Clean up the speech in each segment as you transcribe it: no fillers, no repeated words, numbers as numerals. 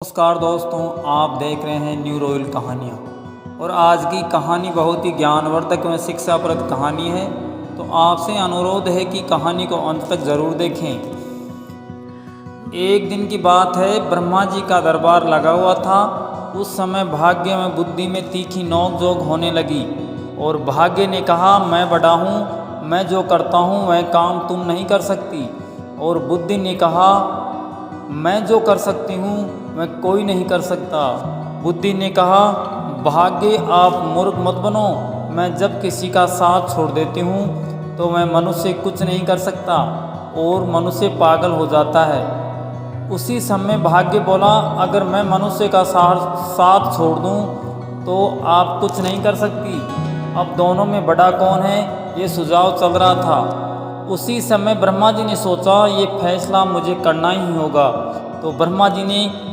नमस्कार दोस्तों, आप देख रहे हैं न्यू रॉयल कहानियाँ। और आज की कहानी बहुत ही ज्ञानवर्धक व शिक्षाप्रद कहानी है। तो आपसे अनुरोध है कि कहानी को अंत तक ज़रूर देखें। एक दिन की बात है, ब्रह्मा जी का दरबार लगा हुआ था। उस समय भाग्य में बुद्धि में तीखी नोक-झोंक होने लगी और भाग्य ने कहा, मैं बड़ा हूँ, मैं जो करता हूँ वह काम तुम नहीं कर सकती। और बुद्धि ने कहा, मैं जो कर सकती हूँ मैं कोई नहीं कर सकता। बुद्धि ने कहा, भाग्य आप मूर्ख मत बनो, मैं जब किसी का साथ छोड़ देती हूँ तो मैं मनुष्य कुछ नहीं कर सकता और मनुष्य पागल हो जाता है। उसी समय भाग्य बोला, अगर मैं मनुष्य का साथ छोड़ दूँ तो आप कुछ नहीं कर सकती। अब दोनों में बड़ा कौन है, ये सुझाव चल रहा था। उसी समय ब्रह्मा जी ने सोचा, ये फैसला मुझे करना ही होगा। तो ब्रह्मा जी ने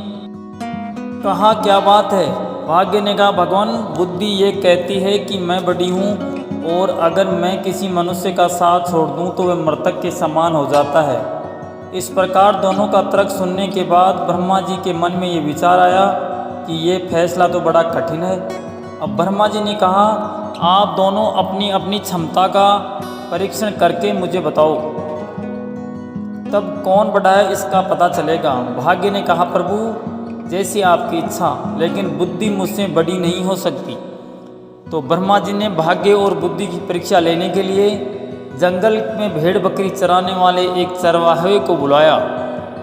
कहा, क्या बात है? भाग्य ने कहा, भगवान, बुद्धि ये कहती है कि मैं बड़ी हूँ और अगर मैं किसी मनुष्य का साथ छोड़ दूँ तो वह मृतक के समान हो जाता है। इस प्रकार दोनों का तर्क सुनने के बाद ब्रह्मा जी के मन में ये विचार आया कि ये फैसला तो बड़ा कठिन है। अब ब्रह्मा जी ने कहा, आप दोनों अपनी अपनी क्षमता का परीक्षण करके मुझे बताओ, तब कौन बड़ा है इसका पता चलेगा। भाग्य ने कहा, प्रभु जैसी आपकी इच्छा, लेकिन बुद्धि मुझसे बड़ी नहीं हो सकती। तो ब्रह्मा जी ने भाग्य और बुद्धि की परीक्षा लेने के लिए जंगल में भेड़ बकरी चराने वाले एक चरवाहे को बुलाया।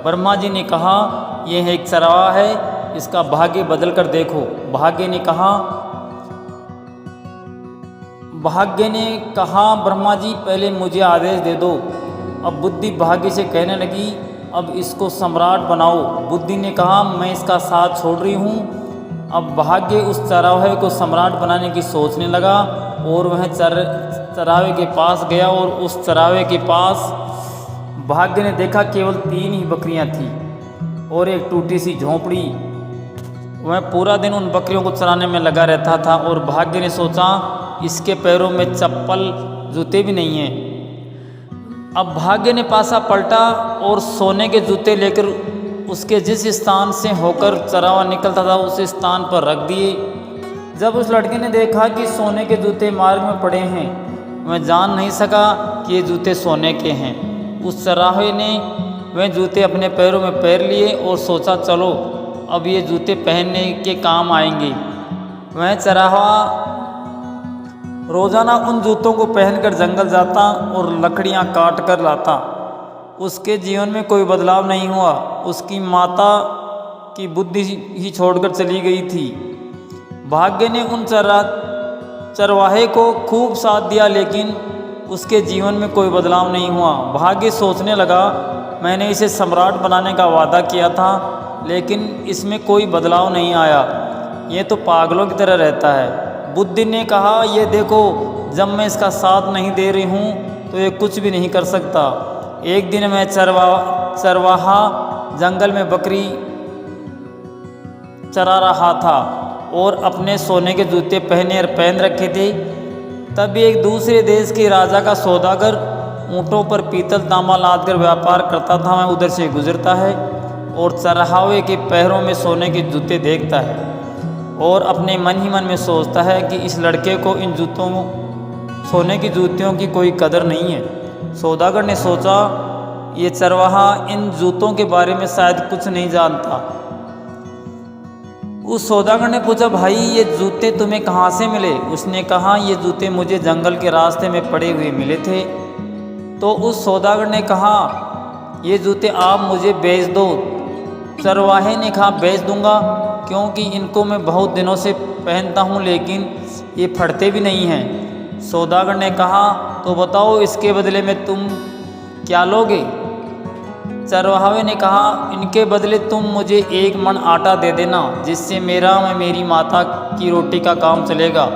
ब्रह्मा जी ने कहा, यह एक चरवाहा है, इसका भाग्य बदल कर देखो। भाग्य ने कहा, ब्रह्मा जी पहले मुझे आदेश दे दो। अब बुद्धि भाग्य से कहने लगी, अब इसको सम्राट बनाओ। बुद्धि ने कहा, मैं इसका साथ छोड़ रही हूँ। अब भाग्य उस चरवाहे को सम्राट बनाने की सोचने लगा और वह चरवाहे के पास गया और उस चरवाहे के पास भाग्य ने देखा केवल 3 ही बकरियाँ थीं और एक टूटी सी झोंपड़ी। वह पूरा दिन उन बकरियों को चराने में लगा रहता था और भाग्य ने सोचा, इसके पैरों में चप्पल जूते भी नहीं हैं। अब भाग्य ने पासा पलटा और सोने के जूते लेकर उसके जिस स्थान से होकर चरावा निकलता था उस स्थान पर रख दिए। जब उस लड़के ने देखा कि सोने के जूते मार्ग में पड़े हैं, वह जान नहीं सका कि ये जूते सोने के हैं। उस चरवाहे ने वह जूते अपने पैरों में पैर लिए और सोचा, चलो अब ये जूते पहनने के काम आएंगे। वह चरवाहा रोज़ाना उन जूतों को पहनकर जंगल जाता और लकड़ियाँ काट कर लाता। उसके जीवन में कोई बदलाव नहीं हुआ। उसकी माता की बुद्धि ही छोड़कर चली गई थी। भाग्य ने उन चरवाहे को खूब साथ दिया, लेकिन उसके जीवन में कोई बदलाव नहीं हुआ। भाग्य सोचने लगा, मैंने इसे सम्राट बनाने का वादा किया था, लेकिन इसमें कोई बदलाव नहीं आया। ये तो पागलों की तरह रहता है। बुद्धि ने कहा, ये देखो, जब मैं इसका साथ नहीं दे रही हूँ तो ये कुछ भी नहीं कर सकता। एक दिन मैं चरवाहा जंगल में बकरी चरा रहा था और अपने सोने के जूते पहन रखे थे। तब एक दूसरे देश के राजा का सौदागर ऊँटों पर पीतल तांबा लादकर व्यापार करता था। वह उधर से गुजरता है और चरवाहे के पैरों में सोने के जूते देखता है और अपने मन ही मन में सोचता है कि इस लड़के को इन सोने की जूतियों की कोई कदर नहीं है। सौदागर ने सोचा, ये चरवाहा इन जूतों के बारे में शायद कुछ नहीं जानता। उस सौदागर ने पूछा, भाई ये जूते तुम्हें कहाँ से मिले? उसने कहा, ये जूते मुझे जंगल के रास्ते में पड़े हुए मिले थे। तो उस सौदागर ने कहा, ये जूते आप मुझे बेच दो। चरवाहे ने कहा, बेच दूंगा, क्योंकि इनको मैं बहुत दिनों से पहनता हूँ, लेकिन ये फटते भी नहीं हैं। सौदागर ने कहा, तो बताओ इसके बदले में तुम क्या लोगे? चरवाहे ने कहा, इनके बदले तुम मुझे 1 मन आटा दे देना, जिससे मेरा व मेरी माता की रोटी का काम चलेगा।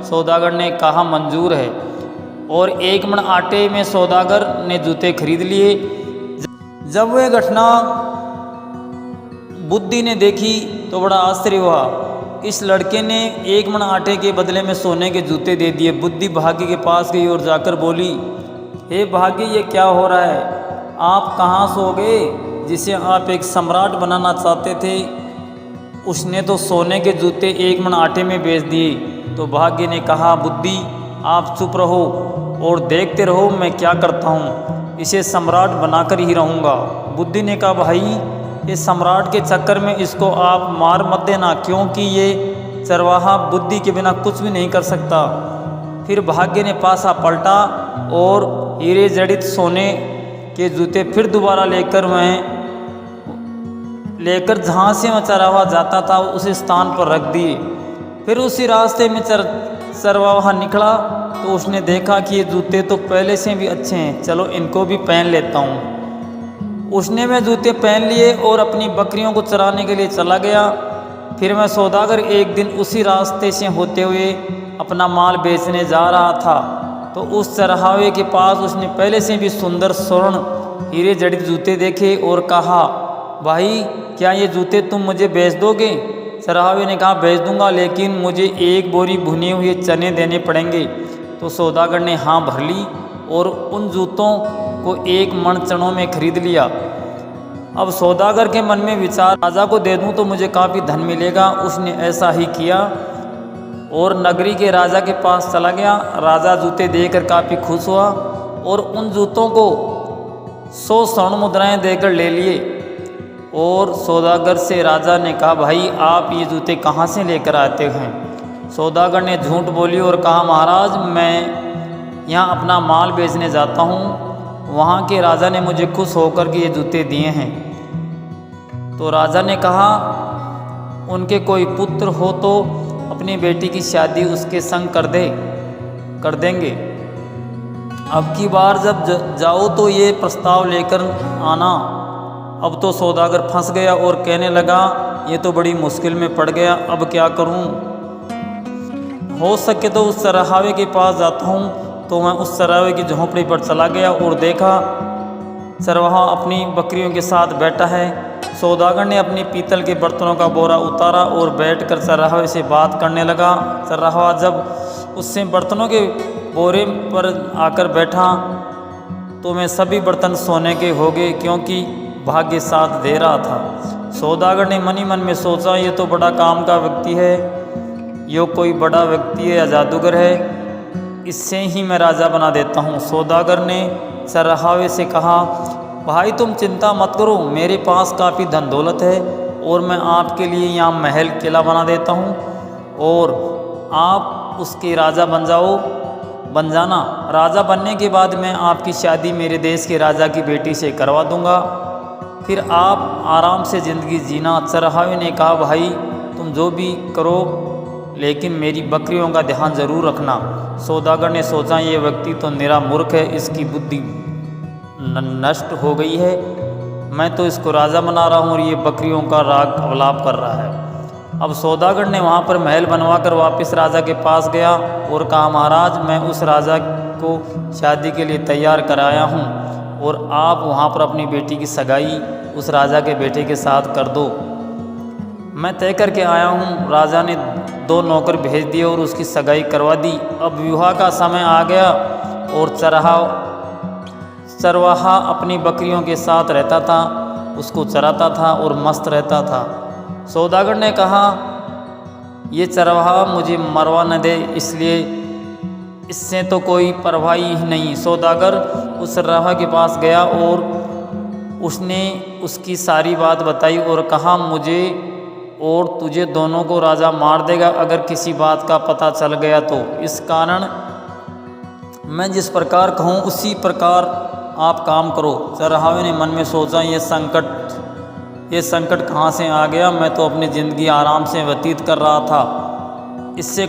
सौदागर ने कहा, मंजूर है। और 1 मन आटे में सौदागर ने जूते खरीद लिए। जब वह घटना बुद्धि ने देखी तो बड़ा आश्चर्य हुआ। इस लड़के ने 1 मन आटे के बदले में सोने के जूते दे दिए। बुद्धि भाग्य के पास गई और जाकर बोली, हे भाग्य, ये क्या हो रहा है? आप कहाँ सो गए जिसे आप एक सम्राट बनाना चाहते थे? उसने तो सोने के जूते 1 मन आटे में बेच दिए। तो भाग्य ने कहा, बुद्धि आप चुप रहो और देखते रहो मैं क्या करता हूँ, इसे सम्राट बनाकर ही रहूँगा। बुद्धि ने कहा, भाई ये सम्राट के चक्कर में इसको आप मार मत देना, क्योंकि ये चरवाहा बुद्धि के बिना कुछ भी नहीं कर सकता। फिर भाग्य ने पासा पलटा और हीरे जड़ित सोने के जूते फिर दोबारा लेकर जहाँ से वह चरवाहा जाता था उस स्थान पर रख दिए। फिर उसी रास्ते में चरवाहा निकला तो उसने देखा कि ये जूते तो पहले से भी अच्छे हैं, चलो इनको भी पहन लेता हूँ। उसने वे जूते पहन लिए और अपनी बकरियों को चराने के लिए चला गया। फिर मैं सौदागर एक दिन उसी रास्ते से होते हुए अपना माल बेचने जा रहा था, तो उस चरवाहे के पास उसने पहले से भी सुंदर स्वर्ण हीरे जड़ित जूते देखे और कहा, भाई क्या ये जूते तुम मुझे बेच दोगे? चरवाहे ने कहा, बेच दूंगा, लेकिन मुझे 1 बोरी भुने हुए चने देने पड़ेंगे। तो सौदागर ने हाँ भर ली और उन जूतों को 1 मन चनों में खरीद लिया। अब सौदागर के मन में विचार, राजा को दे दूं तो मुझे काफ़ी धन मिलेगा। उसने ऐसा ही किया और नगरी के राजा के पास चला गया। राजा जूते देकर काफ़ी खुश हुआ और उन जूतों को 100 स्वर्ण मुद्राएं देकर ले लिए। और सौदागर से राजा ने कहा, भाई आप ये जूते कहाँ से लेकर आते हैं? सौदागर ने झूठ बोली और कहा, महाराज मैं यहाँ अपना माल बेचने जाता हूँ, वहाँ के राजा ने मुझे खुश होकर के ये जूते दिए हैं। तो राजा ने कहा, उनके कोई पुत्र हो तो अपनी बेटी की शादी उसके संग कर देंगे। अब की बार जब जाओ तो ये प्रस्ताव लेकर आना। अब तो सौदागर फंस गया और कहने लगा, ये तो बड़ी मुश्किल में पड़ गया, अब क्या करूं? हो सके तो उस चरवाहे के पास जाता हूं। तो मैं उस चरवाहे की झोंपड़ी पर चला गया और देखा चरवाहा अपनी बकरियों के साथ बैठा है। सौदागर ने अपनी पीतल के बर्तनों का बोरा उतारा और बैठकर चरवाहे से बात करने लगा। चरवाहा जब उससे बर्तनों के बोरे पर आकर बैठा तो मैं सभी बर्तन सोने के हो गए, क्योंकि भाग्य साथ दे रहा था। सौदागर ने मनी मन में सोचा, ये तो बड़ा काम का व्यक्ति है, यो कोई बड़ा व्यक्ति है या जादूगर है, इससे ही मैं राजा बना देता हूँ। सौदागर ने चरवाहे से कहा, भाई तुम चिंता मत करो, मेरे पास काफ़ी धन दौलत है और मैं आपके लिए यहाँ महल किला बना देता हूँ और आप उसके राजा बन जाना। राजा बनने के बाद मैं आपकी शादी मेरे देश के राजा की बेटी से करवा दूँगा, फिर आप आराम से ज़िंदगी जीना। चरवाहे ने कहा, भाई तुम जो भी करो लेकिन मेरी बकरियों का ध्यान ज़रूर रखना। सौदागर ने सोचा, ये व्यक्ति तो निरा मूर्ख है, इसकी बुद्धि नष्ट हो गई है, मैं तो इसको राजा बना रहा हूँ और ये बकरियों का राग अवलाप कर रहा है। अब सौदागर ने वहाँ पर महल बनवाकर वापस राजा के पास गया और कहा, महाराज मैं उस राजा को शादी के लिए तैयार कराया हूँ और आप वहाँ पर अपनी बेटी की सगाई उस राजा के बेटे के साथ कर दो। मैं तय करके आया हूँ। राजा ने 2 नौकर भेज दिए और उसकी सगाई करवा दी। अब विवाह का समय आ गया और चरवाहा अपनी बकरियों के साथ रहता था, उसको चराता था और मस्त रहता था। सौदागर ने कहा, ये चरवाहा मुझे मरवा न दे, इसलिए इससे तो कोई परवाह ही नहीं। सौदागर उस चरवाहे के पास गया और उसने उसकी सारी बात बताई और कहा, मुझे और तुझे दोनों को राजा मार देगा अगर किसी बात का पता चल गया तो। इस कारण मैं जिस प्रकार कहूँ उसी प्रकार आप काम करो। चरवाहे ने मन में सोचा, ये संकट कहाँ से आ गया? मैं तो अपनी ज़िंदगी आराम से व्यतीत कर रहा था, इसने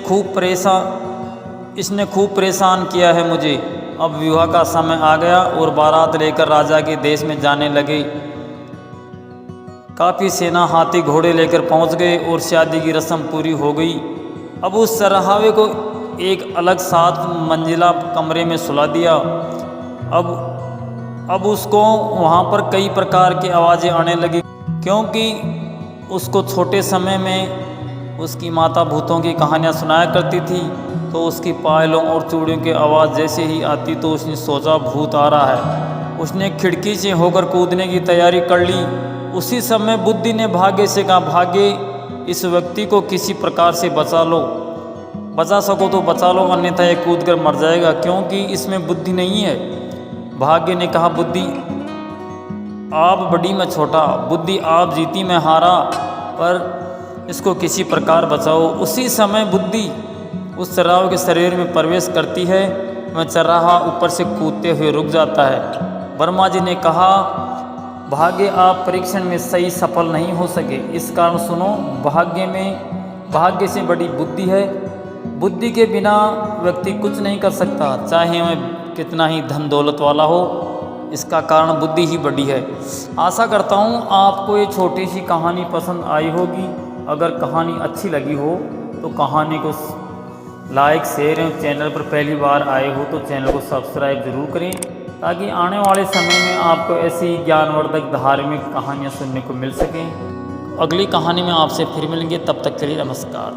खूब परेशान किया है मुझे। अब विवाह का समय आ गया और बारात लेकर राजा के देश में जाने लगे। काफ़ी सेना हाथी घोड़े लेकर पहुंच गए और शादी की रस्म पूरी हो गई। अब उस चरवाहे को एक अलग 7 मंजिला कमरे में सुला दिया। अब उसको वहाँ पर कई प्रकार की आवाज़ें आने लगी, क्योंकि उसको छोटे समय में उसकी माता भूतों की कहानियाँ सुनाया करती थी। तो उसकी पायलों और चूड़ियों की आवाज़ जैसे ही आती तो उसने सोचा भूत आ रहा है। उसने खिड़की से होकर कूदने की तैयारी कर ली। उसी समय बुद्धि ने भाग्य से कहा, भाग्य इस व्यक्ति को किसी प्रकार से बचा लो, बचा सको तो बचा लो, अन्यथा ये कूद कर मर जाएगा, क्योंकि इसमें बुद्धि नहीं है। भाग्य ने कहा, बुद्धि आप बड़ी मैं छोटा, बुद्धि आप जीती मैं हारा, पर इसको किसी प्रकार बचाओ। उसी समय बुद्धि उस चर्राह के शरीर में प्रवेश करती है। वह चर्राहा ऊपर से कूदते हुए रुक जाता है। ब्रह्मा जी ने कहा, भाग्य आप परीक्षण में सही सफल नहीं हो सके, इस कारण सुनो, भाग्य से बड़ी बुद्धि है। बुद्धि के बिना व्यक्ति कुछ नहीं कर सकता, चाहे वह कितना ही धन दौलत वाला हो, इसका कारण बुद्धि ही बड़ी है। आशा करता हूँ आपको ये छोटी सी कहानी पसंद आई होगी। अगर कहानी अच्छी लगी हो तो कहानी को लाइक शेयर एवं चैनल पर पहली बार आए हो तो चैनल को सब्सक्राइब जरूर करें, ताकि आने वाले समय में आपको ऐसी ज्ञानवर्धक धार्मिक कहानियाँ सुनने को मिल सकें। अगली कहानी में आपसे फिर मिलेंगे, तब तक के लिए नमस्कार।